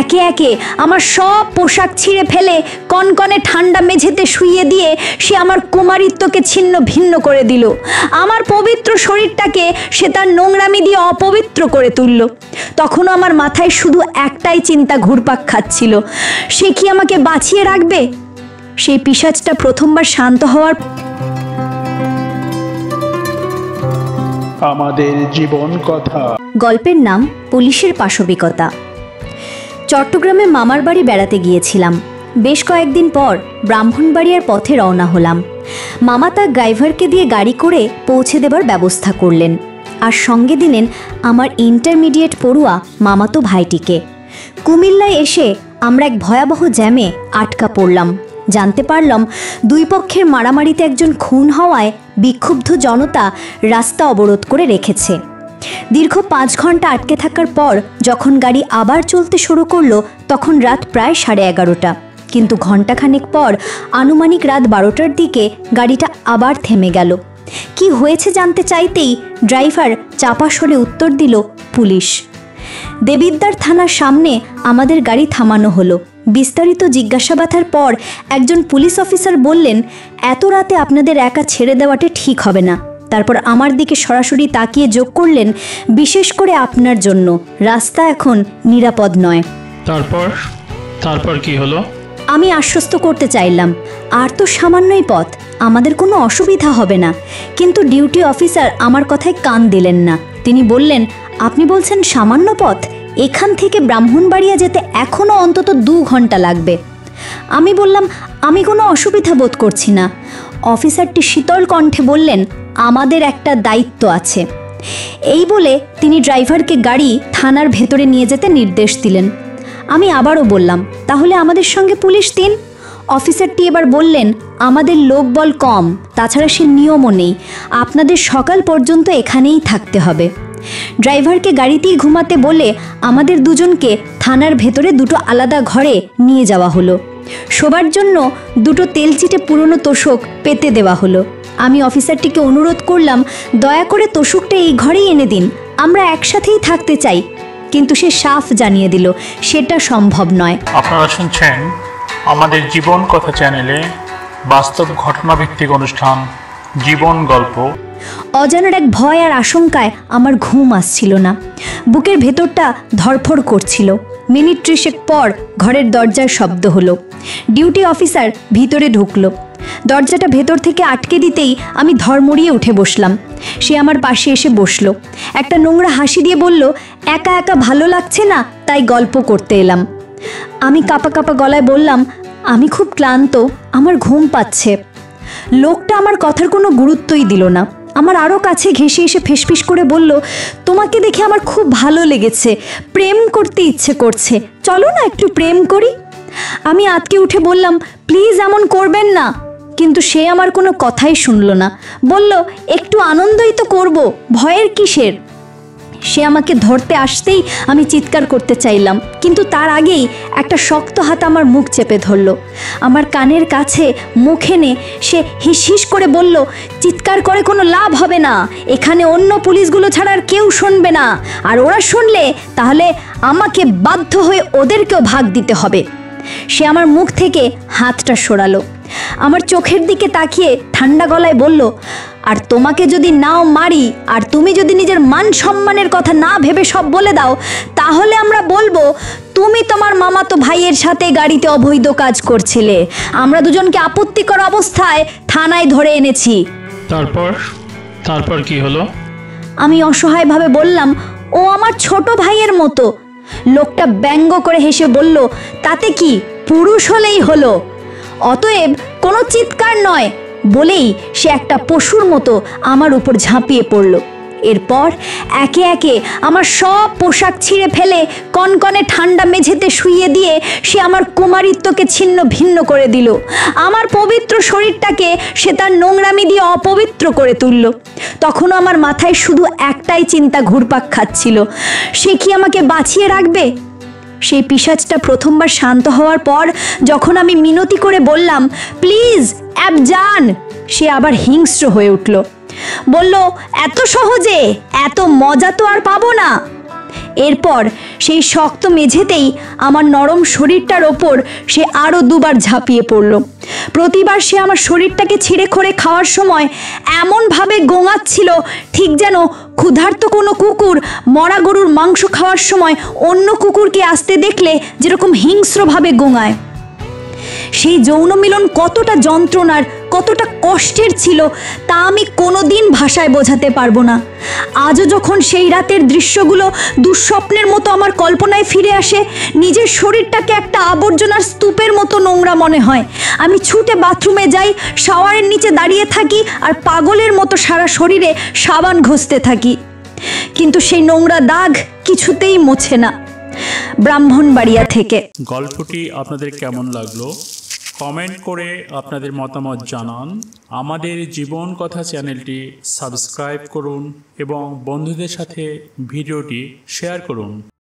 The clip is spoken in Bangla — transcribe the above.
একে একে আমার সব পোশাক ছিঁড়ে ফেলে কনকনে ঠান্ডা মেঝেতে শুইয়ে দিয়ে সে আমার কুমারিত্বকে ছিন্ন ভিন্ন করে দিল। আমার পবিত্র শরীরটাকে সে তার নোংরামি দিয়ে অপবিত্র করে তুলল। তখনও আমার মাথায় শুধু একটাই চিন্তা ঘুরপাক খাচ্ছিল, সে কি আমাকে বাঁচিয়ে রাখবে? সেই পিশাচটা প্রথমবার শান্ত হওয়ার আমাদের জীবন কথা। গল্পের নাম পুলিশের পাশবিকতা। চট্টগ্রামে মামার বাড়ি বেড়াতে গিয়েছিলাম। বেশ কয়েকদিন পর ব্রাহ্মণবাড়িয়ার পথে রওনা হলাম। মামা তার ড্রাইভারকে দিয়ে গাড়ি করে পৌঁছে দেবার ব্যবস্থা করলেন, আর সঙ্গে দিলেন আমার ইন্টারমিডিয়েট পড়ুয়া মামাতো ভাইটিকে। কুমিল্লায় এসে আমরা এক ভয়াবহ জ্যামে আটকা পড়লাম। জানতে পারলাম দুই পক্ষের মারামারিতে একজন খুন হওয়ায় বিক্ষুব্ধ জনতা রাস্তা অবরোধ করে রেখেছে। দীর্ঘ 5 ঘন্টা আটকে থাকার পর যখন গাড়ি আবার চলতে শুরু করলো তখন রাত প্রায় 11:30। কিন্তু ঘণ্টাখানেক পর আনুমানিক রাত 12টার দিকে গাড়িটা আবার থেমে গেল। কি হয়েছে জানতে চাইতেই ড্রাইভার চাপা স্বরে উত্তর দিল, পুলিশ। দেবিদ্বার থানার সামনে আমাদের গাড়ি থামানো হলো। বিস্তারিত জিজ্ঞাসাবাদের পর একজন পুলিশ অফিসার বললেন, এত রাতে আপনাদের একা ছেড়ে দেওয়াটা ঠিক হবে না। তারপর আমার দিকে সরাসরি তাকিয়ে যোগ করলেন, বিশেষ করে আপনার জন্য রাস্তা এখন নিরাপদ নয়। তারপর কি হলো? আমি আশ্বস্ত করতে চাইলাম, আর তো সামান্যই পথ, আমাদের কোনো অসুবিধা হবে না। কিন্তু ডিউটি অফিসার আমার কথায় কান দিলেন না। তিনি বললেন, আপনি বলছেন সামান্য পথ? এখান থেকে ব্রাহ্মণবাড়িয়া যেতে এখনও অন্তত 2 ঘন্টা লাগবে। আমি বললাম, আমি কোনো অসুবিধা বোধ করছি না। অফিসারটি শীতল কণ্ঠে বললেন, আমাদের একটা দায়িত্ব আছে। এই বলে তিনি ড্রাইভারকে গাড়ি থানার ভেতরে নিয়ে যেতে নির্দেশ দিলেন। আমি আবারও বললাম, তাহলে আমাদের সঙ্গে পুলিশ দিন। অফিসারটি এবার বললেন, আমাদের লোকবল কম, তাছাড়া সে নিয়মও নেই, আপনাদের সকাল পর্যন্ত এখানেই থাকতে হবে। ড্রাইভারকে গাড়িতেই ঘুমাতে বলে আমাদের দুজনকে থানার ভেতরে 2টো আলাদা ঘরে নিয়ে যাওয়া হলো। শোবার জন্য 2টো তেলচিটে পুরনো তোষক পেতে দেওয়া হলো। আমি অফিসারটিকে অনুরোধ করলাম, দয়া করে তোষকটা এই ঘরেই এনে দিন, আমরা একসাথেই থাকতে চাই। কিন্তু সে সাফ জানিয়ে দিল সেটা সম্ভব নয়। আপনারা শুনছেন আমাদের জীবন কথা চ্যানেলে বাস্তব ঘটনাভিত্তিক অনুষ্ঠান জীবন গল্প। অজানার এক ভয় আর আশঙ্কায় আমার ঘুম আসছিল না। বুকের ভেতরটা ধরফড় করছিল। মিনিট 30 পর ঘরের দরজার শব্দ হলো। ডিউটি অফিসার ভিতরে ঢুকলো। দরজাটা ভেতর থেকে আটকে দিতেই আমি ধর্মড়িয়ে উঠে বসলাম। সে আমার পাশে এসে বসলো। একটা নোংরা হাসি দিয়ে বলল, একা একা ভালো লাগছে না, তাই গল্প করতে এলাম। আমি কাঁপা কাঁপা গলায় বললাম, আমি খুব ক্লান্ত, আমার ঘুম পাচ্ছে। লোকটা আমার কথার কোনো গুরুত্বই দিল না। আমার আরও কাছে ঘেঁষে এসে ফিসফিস করে বলল, তোমাকে দেখে আমার খুব ভালো লেগেছে, প্রেম করতে ইচ্ছে করছে, চলো না একটু প্রেম করি। আমি আটকে উঠে বললাম, প্লিজ এমন করবেন না। কিন্তু সে আমার কোনো কথাই শুনল না। বলল, একটু আনন্দই তো করব, ভয়ের কিসের? সে আমাকে ধরতে আসতেই আমি চিৎকার করতে চাইলাম, কিন্তু তার আগেই একটা শক্ত হাত আমার মুখ চেপে ধরল। আমার কানের কাছে মুখ এনে সে হিস হিস করে বলল, চিৎকার করে কোনো লাভ হবে না, এখানে অন্য পুলিশগুলো ছাড়া আর কেউ শুনবে না, আর ওরা শুনলে তাহলে আমাকে বাধ্য হয়ে ওদেরকেও ভাগ দিতে হবে। সে আমার মুখ থেকে হাতটা সরালো। আমার চোখের দিকে তাকিয়ে ঠান্ডা গলায় বলল, আর তোমাকে যদি নাও মারি, আর তুমি যদি নিজের মান সম্মানের কথা না ভেবে সব বলে দাও, তাহলে আমরা বলবো তুমি তোমার মামাতো ভাইয়ের সাথে গাড়িতে অবৈধ কাজ করছিলে। আমরা দুজনকে আপত্তিকর অবস্থায় থানায় ধরে এনেছি। তারপর কি হলো? আমি অসহায়ভাবে বললাম, ও আমার ছোট ভাইয়ের মতো। লোকটা ব্যঙ্গ করে হেসে বলল, তাতে কি, পুরুষ হলেই হলো, অতএব কোনো চিৎকার নয়। বলেই সে একটা পশুর মতো আমার উপর ঝাঁপিয়ে পড়ল। এরপর একে একে আমার সব পোশাক ছিঁড়ে ফেলে কনকনে ঠান্ডা মেঝেতে শুইয়ে দিয়ে সে আমার কুমারিত্বকে ছিন্ন ভিন্ন করে দিল। আমার পবিত্র শরীরটাকে সে তার নোংরামি দিয়ে অপবিত্র করে তুলল। তখনও আমার মাথায় শুধু একটাই চিন্তা ঘুরপাক খাচ্ছিল, সে কি আমাকে বাঁচিয়ে রাখবে? সেই পিশাচটা প্রথমবার শান্ত হওয়ার পর যখন আমি মিনতি করে বললাম, প্লিজ অ্যাব যান, সে আবার হিংস্র হয়ে উঠল। বলল, এত সহজে এত মজা তো আর পাবো না। এরপর সেই শক্ত মেঝেতেই আমার নরম শরীরটার ওপর সে আরও দুবার ঝাঁপিয়ে পড়ল। প্রতিবার সে আমার শরীরটাকে ছিঁড়ে খড়ে খাওয়ার সময় এমনভাবে গোঙাচ্ছিল, ঠিক যেন ক্ষুধার্ত কোনো কুকুর মরা গরুর মাংস খাওয়ার সময় অন্য কুকুরকে আসতে দেখলে যেরকম হিংস্রভাবে গোঙায়। সেই যৌন মিলন কতটা যন্ত্রণার, কতটা কষ্টের ছিল তা আমি কোনোদিন ভাষায় বোঝাতে পারবো না। আজও যখন সেই রাতের দৃশ্যগুলো দুঃস্বপ্নের মতো আমার কল্পনায় ফিরে আসে, নিজের শরীরটাকে একটা আবর্জনার স্তূপের মতো নোংরা মনে হয়। আমি ছুটে বাথরুমে যাই, শাওয়ারের নিচে দাঁড়িয়ে থাকি আর পাগলের মতো সারা শরীরে সাবান ঘষতে থাকি, কিন্তু সেই নোংরা দাগ কিছুতেই মোছে না। ব্রাহ্মণবাড়িয়া থেকে। গল্পটি আপনাদের কেমন লাগলো কমেন্ট করে আপনাদের মতামত জানান। আমাদের জীবন কথা চ্যানেলটি সাবস্ক্রাইব করুন এবং বন্ধুদের সাথে ভিডিওটি শেয়ার করুন।